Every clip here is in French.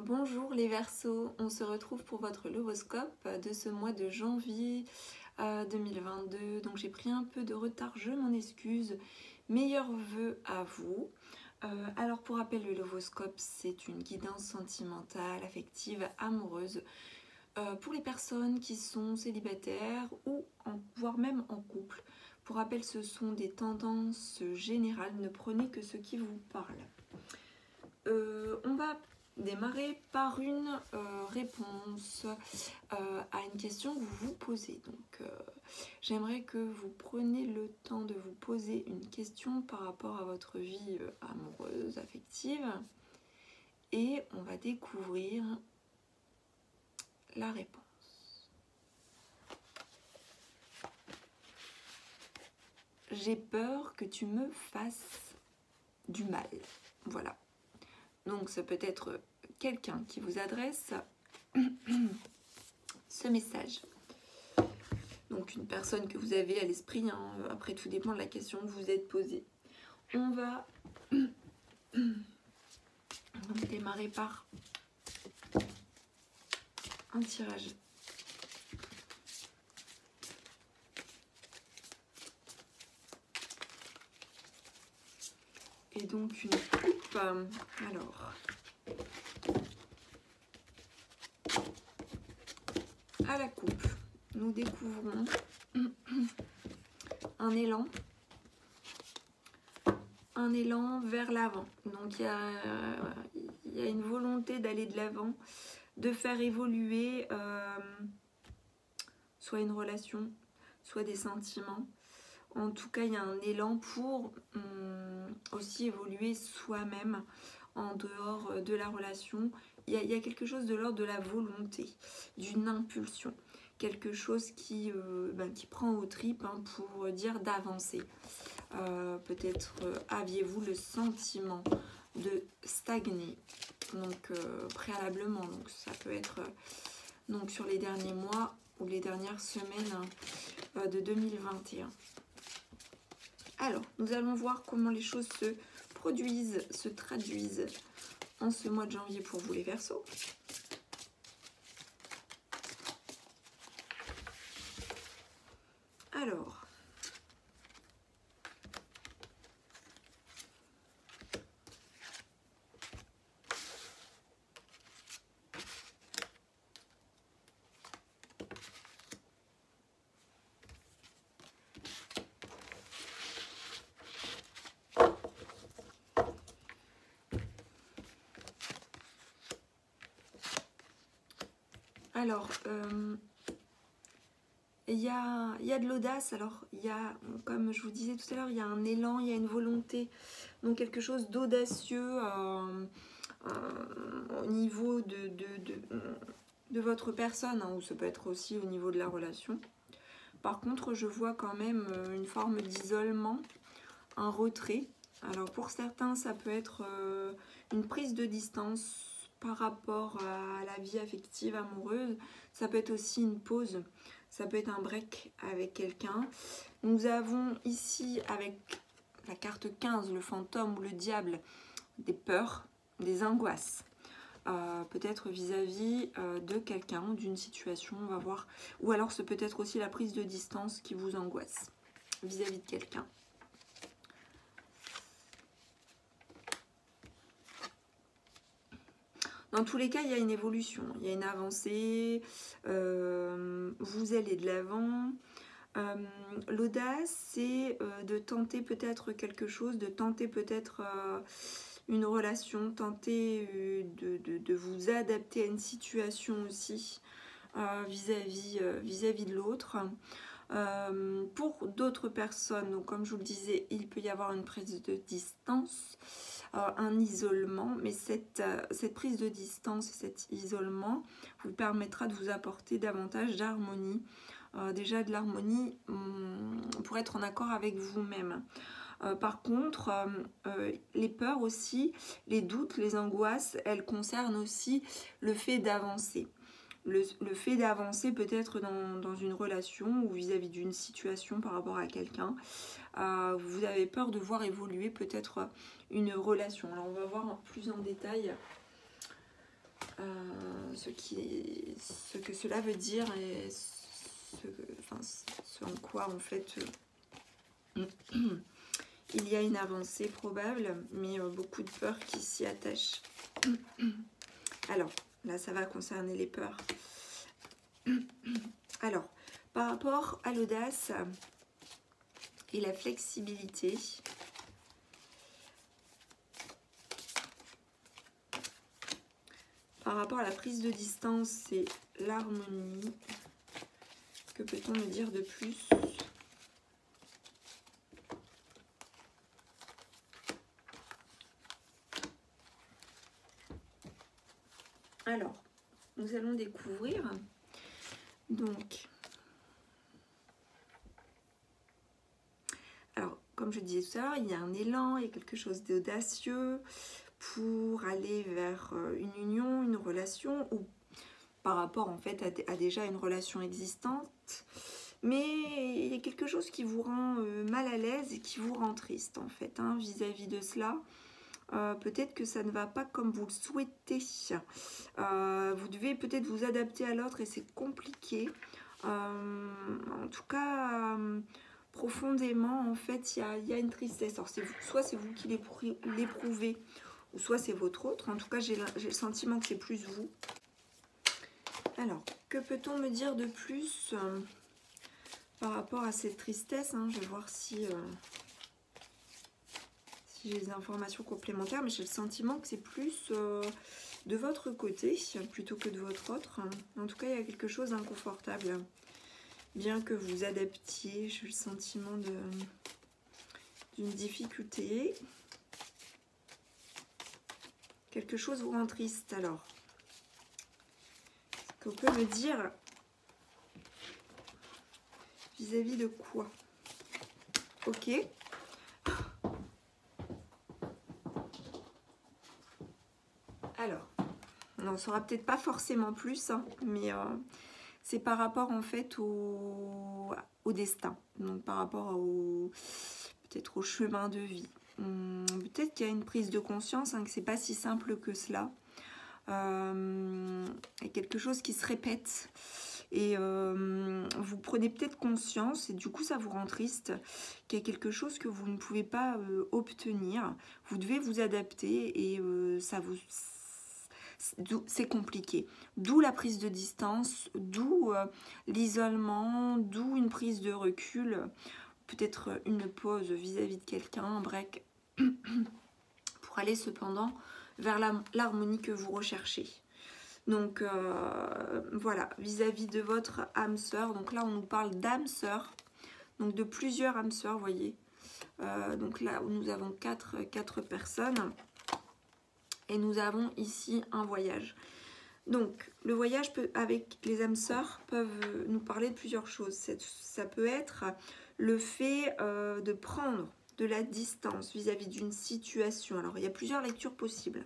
Bonjour les Verseaux, on se retrouve pour votre horoscope de ce mois de janvier 2022. Donc j'ai pris un peu de retard, je m'en excuse. Meilleurs vœux à vous. Alors pour rappel, le horoscope, c'est une guidance sentimentale, affective, amoureuse pour les personnes qui sont célibataires ou voire même en couple. Pour rappel, ce sont des tendances générales, ne prenez que ce qui vous parle. On va démarrer par une réponse à une question que vous vous posez. Donc, j'aimerais que vous preniez le temps de vous poser une question par rapport à votre vie amoureuse, affective, et on va découvrir la réponse. J'ai peur que tu me fasses du mal. Voilà. Donc ça peut être quelqu'un qui vous adresse ce message. Donc une personne que vous avez à l'esprit, hein. Après tout dépend de la question que vous êtes posée. On va démarrer par un tirage. Et donc une coupe. Alors, à la coupe, nous découvrons un élan vers l'avant. Donc il y a une volonté d'aller de l'avant, de faire évoluer soit une relation, soit des sentiments. En tout cas, il y a un élan pour aussi évoluer soi-même en dehors de la relation. Il y a quelque chose de l'ordre de la volonté, d'une impulsion, quelque chose qui prend aux tripes pour dire d'avancer. Peut-être aviez-vous le sentiment de stagner, donc préalablement. Donc ça peut être donc sur les derniers mois ou les dernières semaines de 2021. Alors, nous allons voir comment les choses se produisent, se traduisent en ce mois de janvier pour vous les Verseaux. Alors, il y a de l'audace. Alors, il y a, comme je vous disais tout à l'heure, il y a un élan, il y a une volonté, donc quelque chose d'audacieux au niveau de votre personne, ou ça peut être aussi au niveau de la relation. Par contre, je vois quand même une forme d'isolement, un retrait. Alors pour certains, ça peut être une prise de distance par rapport à la vie affective, amoureuse. Ça peut être aussi une pause, ça peut être un break avec quelqu'un. Nous avons ici, avec la carte 15, le fantôme ou le diable, des peurs, des angoisses. Peut-être vis-à-vis de quelqu'un, d'une situation, on va voir. Ou alors c'est peut-être aussi la prise de distance qui vous angoisse vis-à-vis de quelqu'un. Dans tous les cas, il y a une évolution, il y a une avancée, vous allez de l'avant. L'audace, c'est de tenter peut-être quelque chose, de tenter peut-être une relation, tenter de vous adapter à une situation aussi vis-à-vis de l'autre. Pour d'autres personnes, donc comme je vous le disais, il peut y avoir une prise de distance, un isolement, mais cette prise de distance et cet isolement vous permettra de vous apporter davantage d'harmonie. Déjà de l'harmonie pour être en accord avec vous-même. Par contre, les peurs aussi, les doutes, les angoisses, elles concernent aussi le fait d'avancer. Le fait d'avancer peut-être dans une relation ou vis-à-vis d'une situation par rapport à quelqu'un. Vous avez peur de voir évoluer peut-être une relation. Alors on va voir plus en détail ce que cela veut dire et ce en quoi en fait il y a une avancée probable, mais beaucoup de peurs qui s'y attachent. Alors, là ça va concerner les peurs. Alors, par rapport à l'audace et la flexibilité, par rapport à la prise de distance et l'harmonie, que peut-on me dire de plus? Alors, nous allons découvrir, donc, alors, comme je disais tout à l'heure, il y a un élan, il y a quelque chose d'audacieux pour aller vers une union, une relation, ou par rapport en fait à déjà une relation existante, mais il y a quelque chose qui vous rend mal à l'aise et qui vous rend triste en fait, hein, vis-à-vis de cela. Peut-être que ça ne va pas comme vous le souhaitez. Vous devez peut-être vous adapter à l'autre et c'est compliqué. En tout cas, profondément, en fait, il y a une tristesse. Alors, soit c'est vous qui l'éprouvez, ou soit c'est votre autre. En tout cas, j'ai le sentiment que c'est plus vous. Alors, que peut-on me dire de plus par rapport à cette tristesse, hein? Je vais voir si j'ai des informations complémentaires, mais j'ai le sentiment que c'est plus de votre côté plutôt que de votre autre. En tout cas, il y a quelque chose d'inconfortable. Bien que vous adaptiez, j'ai le sentiment d'une difficulté. Quelque chose vous rend triste. Alors, est-ce qu'on peut me dire vis-à-vis de quoi? Ok. Alors, on n'en saura peut-être pas forcément plus, hein, mais c'est par rapport en fait au destin, donc par rapport peut-être au chemin de vie. Peut-être qu'il y a une prise de conscience, hein, que c'est pas si simple que cela. Il y a quelque chose qui se répète et vous prenez peut-être conscience et du coup ça vous rend triste qu'il y a quelque chose que vous ne pouvez pas obtenir. Vous devez vous adapter et c'est compliqué. D'où la prise de distance, d'où l'isolement, d'où une prise de recul, peut-être une pause vis-à-vis de quelqu'un, un break, pour aller cependant vers l'harmonie que vous recherchez. Donc voilà, vis-à-vis de votre âme sœur, donc là on nous parle d'âme sœur, donc de plusieurs âmes sœurs, vous voyez. Donc là nous avons quatre personnes. Et nous avons ici un voyage. Donc, le voyage avec les âmes sœurs peuvent nous parler de plusieurs choses. Ça peut être le fait de prendre de la distance vis-à-vis d'une situation. Alors, il y a plusieurs lectures possibles.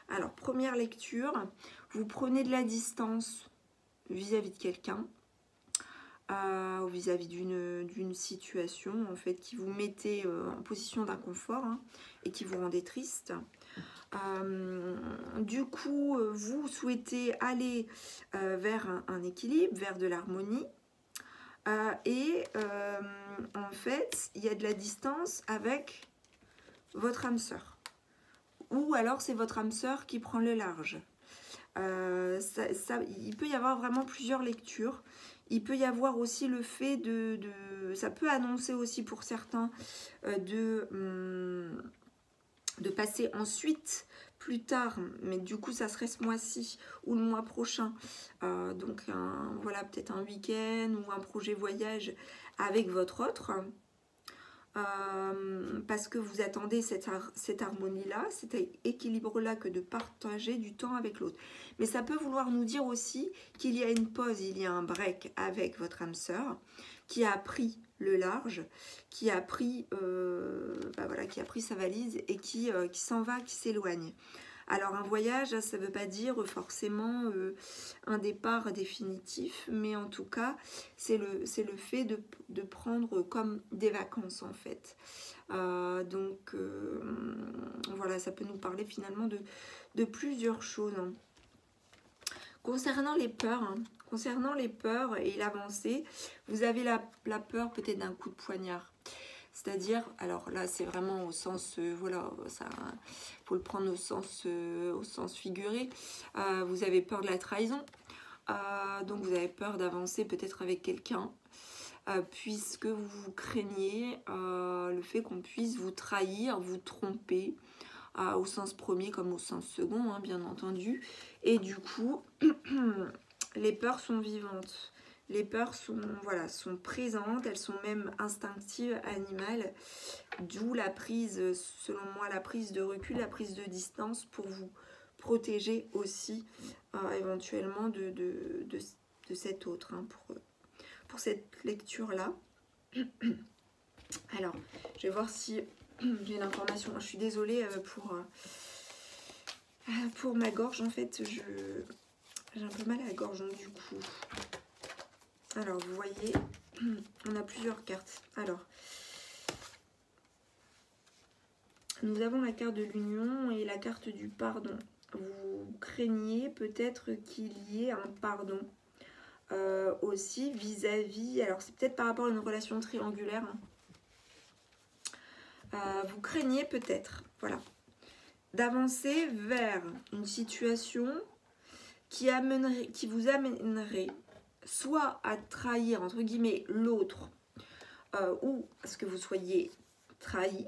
Alors, première lecture, vous prenez de la distance vis-à-vis de quelqu'un, ou vis-à-vis d'une situation, en fait, qui vous mettez en position d'inconfort, hein, et qui vous rendait triste. Du coup, vous souhaitez aller vers un équilibre, vers de l'harmonie. Et en fait, il y a de la distance avec votre âme sœur. Ou alors, c'est votre âme sœur qui prend le large. Il peut y avoir vraiment plusieurs lectures. Il peut y avoir aussi le fait ça peut annoncer aussi pour certains de passer ensuite, plus tard, mais du coup ça serait ce mois-ci ou le mois prochain, donc voilà, peut-être un week-end ou un projet voyage avec votre autre, parce que vous attendez cette harmonie-là, cet équilibre-là, que de partager du temps avec l'autre. Mais ça peut vouloir nous dire aussi qu'il y a une pause, il y a un break avec votre âme sœur, qui a pris le large, qui a pris, voilà, qui a pris sa valise et qui s'en va, qui s'éloigne. Alors un voyage, ça ne veut pas dire forcément un départ définitif, mais en tout cas, c'est le fait de prendre comme des vacances en fait. Donc voilà, ça peut nous parler finalement de plusieurs choses, hein. Concernant les peurs, et l'avancée, vous avez la peur peut-être d'un coup de poignard. C'est-à-dire, alors là c'est vraiment au sens, voilà, ça faut le prendre au sens figuré. Vous avez peur de la trahison, donc vous avez peur d'avancer peut-être avec quelqu'un, puisque vous craignez le fait qu'on puisse vous trahir, vous tromper, au sens premier comme au sens second, hein, bien entendu. Et du coup, les peurs sont vivantes. Les peurs sont, voilà, sont présentes, elles sont même instinctives, animales. D'où la prise, selon moi, la prise de recul, la prise de distance pour vous protéger aussi éventuellement de cet autre, hein, pour cette lecture-là. Alors, je vais voir si j'ai une information. Je suis désolée pour ma gorge. En fait, j'ai un peu mal à la gorge, donc du coup. Alors, vous voyez, on a plusieurs cartes. Alors, nous avons la carte de l'union et la carte du pardon. Vous craignez peut-être qu'il y ait un pardon aussi vis-à-vis. Alors, c'est peut-être par rapport à une relation triangulaire. Vous craignez peut-être, voilà, d'avancer vers une situation qui vous amènerait soit à trahir, entre guillemets, l'autre, ou à ce que vous soyez trahi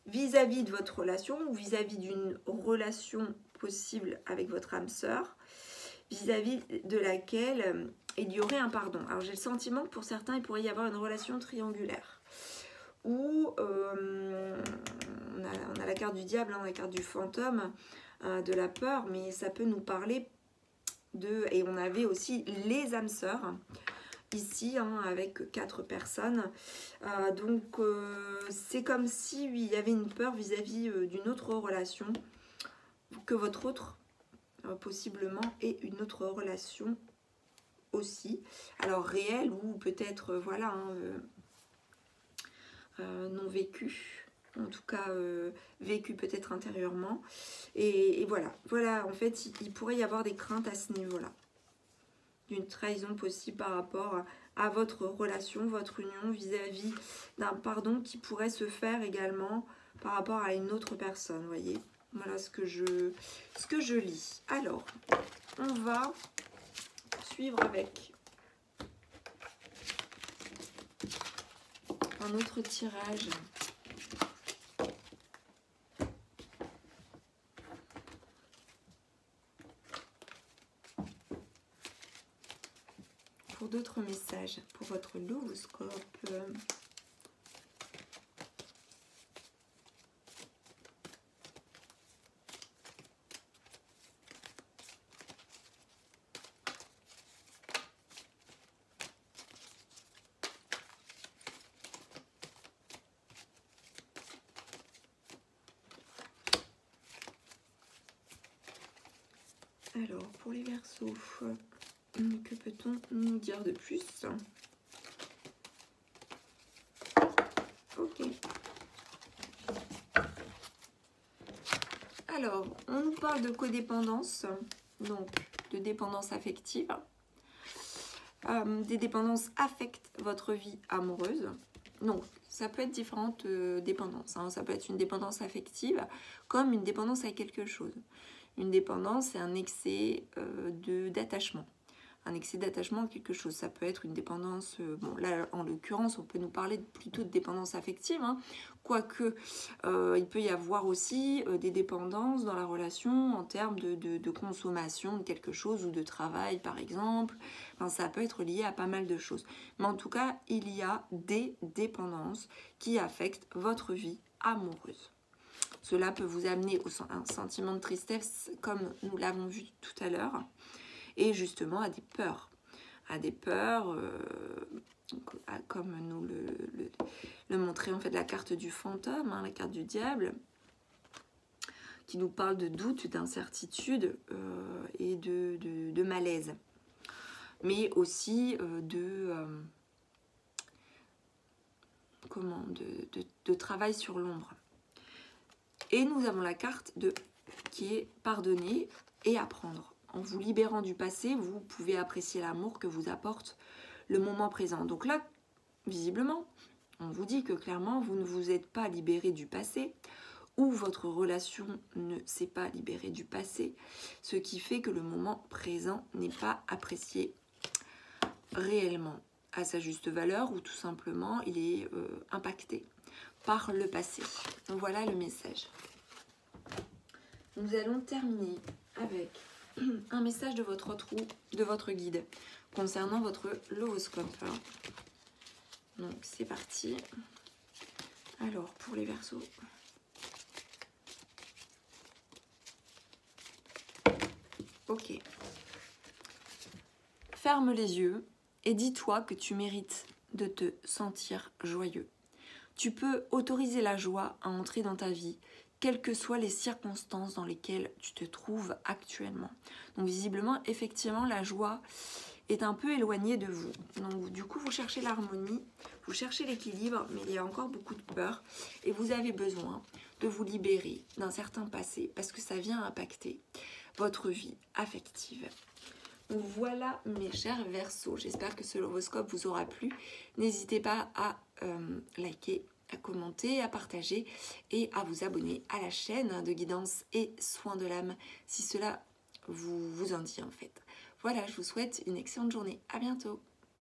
vis-à-vis de votre relation ou vis-à-vis d'une relation possible avec votre âme sœur, vis-à-vis de laquelle il y aurait un pardon. Alors j'ai le sentiment que pour certains, il pourrait y avoir une relation triangulaire où on a la carte du diable, hein, la carte du fantôme, de la peur, mais ça peut nous parler de... Et on avait aussi les âmes sœurs, ici, hein, avec 4 personnes. Donc, c'est comme si il y avait une peur vis-à-vis d'une autre relation, que votre autre, possiblement, ait une autre relation aussi. Alors, réelle ou peut-être, voilà, hein, non vécu, en tout cas vécu peut-être intérieurement, et voilà, en fait il pourrait y avoir des craintes à ce niveau-là, d'une trahison possible par rapport à votre relation, votre union, vis-à-vis d'un pardon qui pourrait se faire également par rapport à une autre personne, vous voyez. Voilà ce que je lis. Alors, on va suivre avec un autre tirage. Pour d'autres messages, pour votre lovoscope. Alors, pour les Verseaux, que peut-on nous dire de plus? Ok. Alors, on nous parle de codépendance, donc de dépendance affective. Des dépendances affectent votre vie amoureuse. Donc, ça peut être différentes dépendances, hein. Ça peut être une dépendance affective comme une dépendance à quelque chose. Une dépendance, c'est un excès d'attachement. Un excès d'attachement à quelque chose. Ça peut être une dépendance, bon là en l'occurrence on peut nous parler plutôt de dépendance affective, hein, quoique il peut y avoir aussi des dépendances dans la relation en termes de consommation de quelque chose ou de travail par exemple. Enfin, ça peut être lié à pas mal de choses. Mais en tout cas, il y a des dépendances qui affectent votre vie amoureuse. Cela peut vous amener à un sentiment de tristesse, comme nous l'avons vu tout à l'heure, et justement à des peurs. À des peurs, comme nous le montrait en fait la carte du fantôme, hein, la carte du diable, qui nous parle de doute, d'incertitude et de malaise. Mais aussi de travail sur l'ombre. Et nous avons la carte qui est pardonner et apprendre. en vous libérant du passé, vous pouvez apprécier l'amour que vous apporte le moment présent. Donc là, visiblement, on vous dit que clairement, vous ne vous êtes pas libéré du passé, ou votre relation ne s'est pas libérée du passé, ce qui fait que le moment présent n'est pas apprécié réellement à sa juste valeur, ou tout simplement il est impacté par le passé. Donc voilà le message. Nous allons terminer avec un message de votre trou, de votre guide concernant votre l'horoscope. Donc c'est parti. Alors pour les Verseaux. Ok. Ferme les yeux et dis-toi que tu mérites de te sentir joyeux. Tu peux autoriser la joie à entrer dans ta vie, quelles que soient les circonstances dans lesquelles tu te trouves actuellement. Donc visiblement, effectivement, la joie est un peu éloignée de vous. Donc du coup, vous cherchez l'harmonie, vous cherchez l'équilibre, mais il y a encore beaucoup de peur et vous avez besoin de vous libérer d'un certain passé parce que ça vient impacter votre vie affective. Donc voilà mes chers Verseaux, j'espère que ce horoscope vous aura plu. N'hésitez pas à liker, à commenter, à partager et à vous abonner à la chaîne de guidance et soins de l'âme si cela vous en dit en fait. Voilà, je vous souhaite une excellente journée. À bientôt.